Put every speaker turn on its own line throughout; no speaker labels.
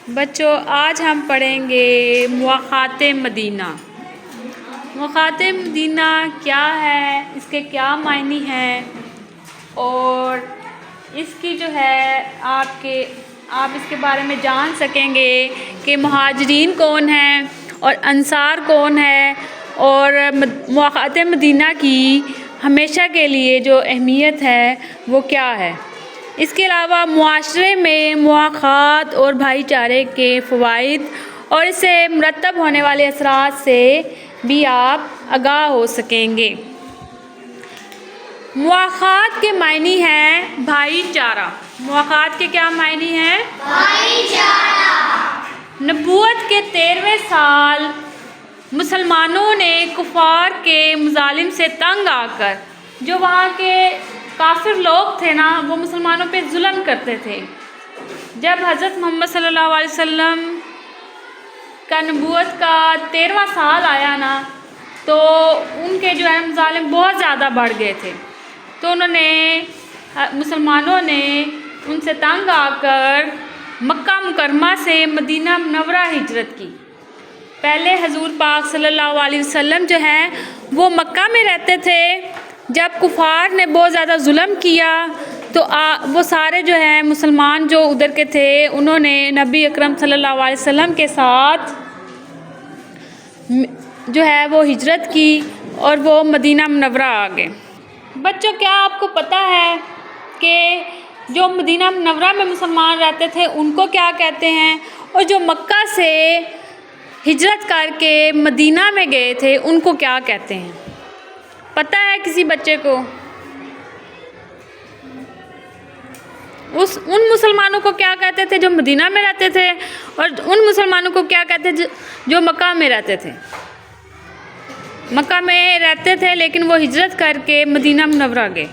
بچوں آج ہم پڑھیں گے مواخات مدینہ۔ مواخات مدینہ کیا ہے، اس کے کیا معنی ہیں، اور اس کی جو ہے آپ اس کے بارے میں جان سکیں گے کہ مہاجرین کون ہیں اور انصار کون ہے، اور مواخات مدینہ کی ہمیشہ کے لیے جو اہمیت ہے وہ کیا ہے۔ اس کے علاوہ معاشرے میں مواخات اور بھائی چارے کے فوائد اور اس سے مرتب ہونے والے اثرات سے بھی آپ آگاہ ہو سکیں گے۔ مواخات کے معنی ہیں بھائی چارہ۔ مواخات کے کیا معنی ہیں؟ بھائی چارہ۔ نبوت کے 13ویں سال مسلمانوں نے کفار کے مظالم سے تنگ آ کر، جو وہاں کے کافر لوگ تھے نا، وہ مسلمانوں پہ ظلم کرتے تھے۔ جب حضرت محمد صلی اللہ علیہ وسلم کا نبوت کا 13واں سال آیا نا، تو ان کے جو ہے مظالم بہت زیادہ بڑھ گئے تھے، تو مسلمانوں نے ان سے تنگ آ کر مکہ مکرمہ سے مدینہ منورہ ہجرت کی۔ پہلے حضور پاک صلی اللہ علیہ وسلم جو ہیں وہ مکہ میں رہتے تھے۔ جب کفار نے بہت زیادہ ظلم کیا تو وہ سارے جو ہیں مسلمان جو ادھر کے تھے، انہوں نے نبی اکرم صلی اللہ علیہ وسلم کے ساتھ جو ہے وہ ہجرت کی اور وہ مدینہ منورہ آ گئے۔ بچوں کیا آپ کو پتہ ہے کہ جو مدینہ منورہ میں مسلمان رہتے تھے ان کو کیا کہتے ہیں، اور جو مکہ سے ہجرت کر کے مدینہ میں گئے تھے ان کو کیا کہتے ہیں؟ پتہ ہے کسی بچے کو؟ ان مسلمانوں کو کیا کہتے تھے جو مدینہ میں رہتے تھے، اور ان مسلمانوں کو کیا کہتے تھے جو مکہ میں رہتے تھے؟ مکہ میں رہتے تھے لیکن وہ ہجرت کر کے مدینہ منورہ گئے۔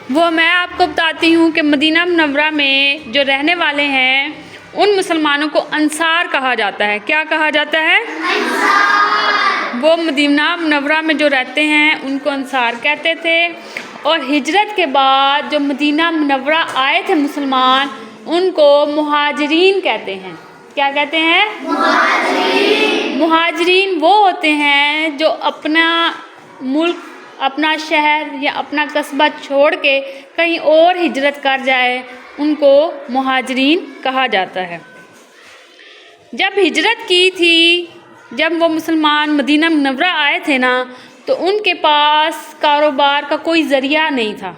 وہ میں آپ کو بتاتی ہوں کہ مدینہ منورہ میں جو رہنے والے ہیں ان مسلمانوں کو انصار کہا جاتا ہے۔ کیا کہا جاتا ہے؟ انصار۔ وہ مدینہ منورہ میں جو رہتے ہیں ان کو انصار کہتے تھے، اور ہجرت کے بعد جو مدینہ منورہ آئے تھے مسلمان ان کو مہاجرین کہتے ہیں۔ کیا کہتے ہیں؟ مہاجرین۔ مہاجرین وہ ہوتے ہیں جو اپنا ملک، اپنا شہر یا اپنا قصبہ چھوڑ کے کہیں اور ہجرت کر جائے، ان کو مہاجرین کہا جاتا ہے۔ جب ہجرت کی تھی، جب وہ مسلمان مدینہ منورہ آئے تھے نا، تو ان کے پاس کاروبار کا کوئی ذریعہ نہیں تھا۔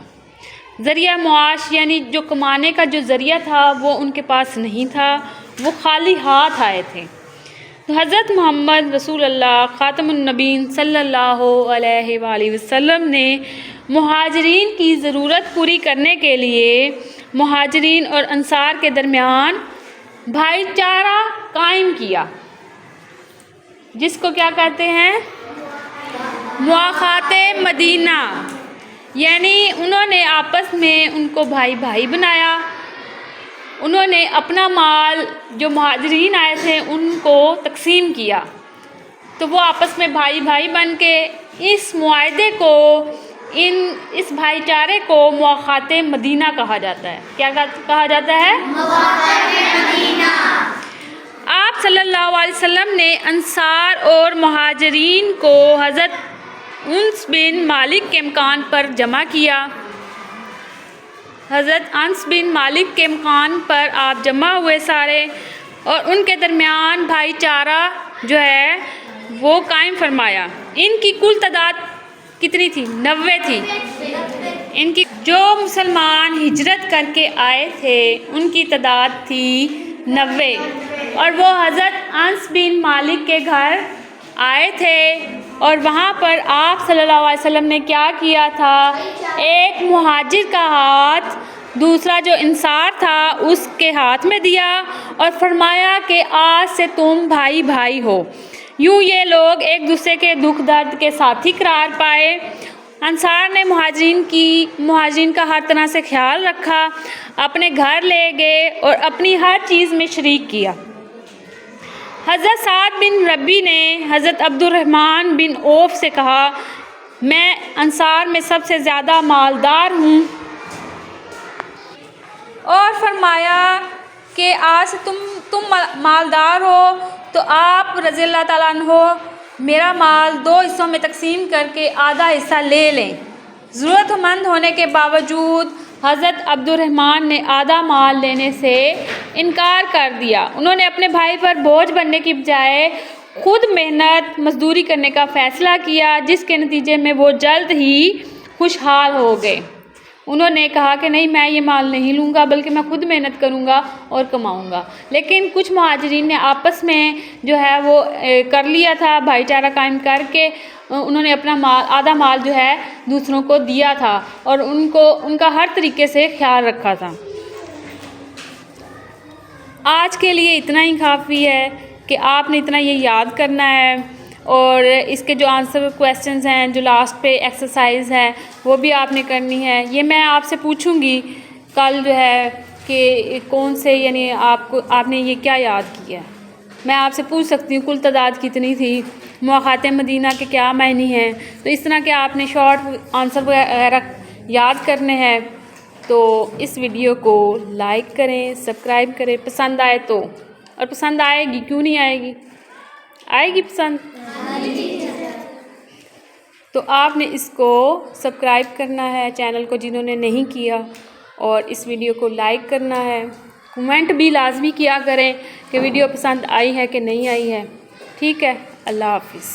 ذریعہ معاش یعنی جو کمانے کا جو ذریعہ تھا وہ ان کے پاس نہیں تھا، وہ خالی ہاتھ آئے تھے۔ تو حضرت محمد رسول اللہ خاتم النبیین صلی اللہ علیہ وآلہ وسلم نے مہاجرین کی ضرورت پوری کرنے کے لیے مہاجرین اور انصار کے درمیان بھائی چارہ قائم کیا، جس کو کیا کہتے ہیں؟ مواخات مدینہ۔ یعنی انہوں نے آپس میں ان کو بھائی بھائی بنایا، انہوں نے اپنا مال جو مہاجرین آئے تھے ان کو تقسیم کیا، تو وہ آپس میں بھائی بھائی بن کے اس معاہدے کو، اس بھائی چارے کو مواخات مدینہ کہا جاتا ہے۔ کیا کہا جاتا ہے؟ مواخات مدینہ۔ آپ صلی اللہ علیہ وسلم نے انصار اور مہاجرین کو حضرت انس بن مالک کے مکان پر جمع کیا۔ حضرت انس بن مالک کے مکان پر آپ جمع ہوئے سارے، اور ان کے درمیان بھائی چارہ جو ہے وہ قائم فرمایا۔ ان کی کل تعداد کتنی تھی؟ 90 تھی۔ ان کی جو مسلمان ہجرت کر کے آئے تھے ان کی تعداد تھی 90، اور وہ حضرت انس بن مالک کے گھر آئے تھے، اور وہاں پر آپ صلی اللہ علیہ وسلم نے کیا کیا تھا؟ ایک مہاجر کا ہاتھ دوسرا جو انصار تھا اس کے ہاتھ میں دیا اور فرمایا کہ آج سے تم بھائی بھائی ہو۔ یوں یہ لوگ ایک دوسرے کے دکھ درد کے ساتھی قرار پائے۔ انصار نے مہاجرین کا ہر طرح سے خیال رکھا، اپنے گھر لے گئے اور اپنی ہر چیز میں شریک کیا۔ حضرت سعد بن ربی نے حضرت عبد الرحمن بن عوف سے کہا، میں انصار میں سب سے زیادہ مالدار ہوں، کہ آج تم مالدار ہو تو آپ رضی اللہ تعالیٰ عنہ میرا مال 2 حصوں میں تقسیم کر کے آدھا حصہ لے لیں۔ ضرورت مند ہونے کے باوجود حضرت عبد الرحمن نے آدھا مال لینے سے انکار کر دیا۔ انہوں نے اپنے بھائی پر بوجھ بننے کی بجائے خود محنت مزدوری کرنے کا فیصلہ کیا، جس کے نتیجے میں وہ جلد ہی خوشحال ہو گئے۔ انہوں نے کہا کہ نہیں، میں یہ مال نہیں لوں گا بلکہ میں خود محنت کروں گا اور کماؤں گا۔ لیکن کچھ مہاجرین نے آپس میں جو ہے وہ کر لیا تھا، بھائی چارہ قائم کر کے انہوں نے اپنا مال آدھا مال جو ہے دوسروں کو دیا تھا اور ان کا ہر طریقے سے خیال رکھا تھا۔ آج کے لیے اتنا ہی کافی ہے کہ آپ نے اتنا یہ یاد کرنا ہے، اور اس کے جو آنسر کویسچنز ہیں، جو لاسٹ پہ ایکسرسائز ہے، وہ بھی آپ نے کرنی ہے۔ یہ میں آپ سے پوچھوں گی کل جو ہے کہ کون سے، یعنی آپ نے یہ کیا یاد کیا ہے۔ میں آپ سے پوچھ سکتی ہوں کل تعداد کتنی تھی، مواقعات مدینہ کے کیا معنی ہیں، تو اس طرح کے آپ نے شارٹ آنسر وغیرہ یاد کرنے ہیں۔ تو اس ویڈیو کو لائک کریں، سبسکرائب کریں، پسند آئے تو، اور پسند آئے گی، کیوں نہیں آئے گی، آئے گی پسند، تو آپ نے اس کو سبسکرائب کرنا ہے چینل کو جنہوں نے نہیں کیا، اور اس ویڈیو کو لائک کرنا ہے۔ کمنٹ بھی لازمی کیا کریں کہ ویڈیو پسند آئی ہے کہ نہیں آئی ہے۔ ٹھیک ہے، اللہ حافظ۔